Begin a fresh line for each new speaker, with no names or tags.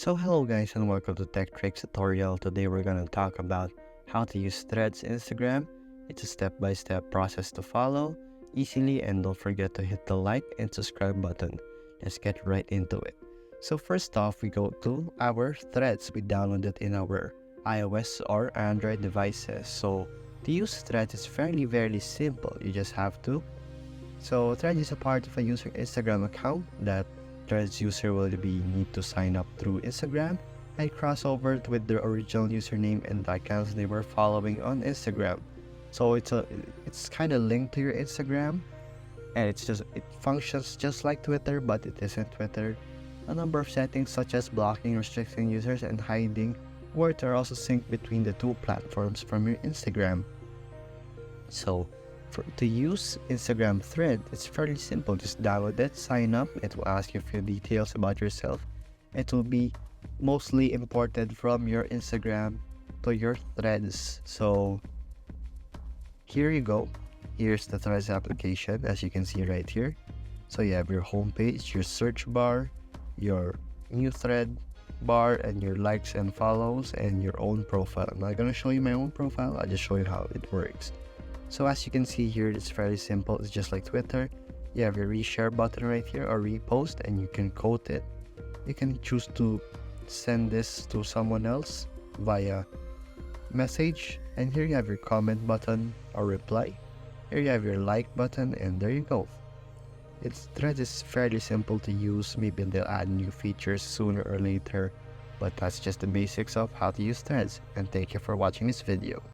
So hello guys and welcome to Tech Tricks tutorial. Today we're gonna talk about how to use Threads Instagram. It's a step-by-step process to follow easily, and don't forget to hit the like and subscribe button. Let's get right into it. So first off, we go to our Threads. We download it in our iOS or Android devices. So to use Threads is very simple. You just have to. So Threads is a part of a user Instagram account that Threads user will need to sign up through Instagram and cross over with their original username and the accounts they were following on Instagram. So it's kind of linked to your Instagram, and it functions just like Twitter, but it isn't Twitter. A number of settings such as blocking, restricting users, and hiding words are also synced between the two platforms from your Instagram. So to use Instagram Thread, it's fairly simple. Just download it, sign up. It will ask you a few details about yourself. It will be mostly imported from your Instagram to your Threads. So here you go. Here's the Threads application, as you can see right here. So you have your home page, your search bar, your new thread bar, and your likes and follows, and your own profile. I'm not gonna show you my own profile. I'll just show you how it works. So as you can see here, it's very simple. It's just like Twitter. You have your reshare button right here, or repost, and you can quote it. You can choose to send this to someone else via message, and here you have your comment button or reply. Here you have your like button, and there you go. Threads is fairly simple to use. Maybe they'll add new features sooner or later, but that's just the basics of how to use Threads. And thank you for watching this video.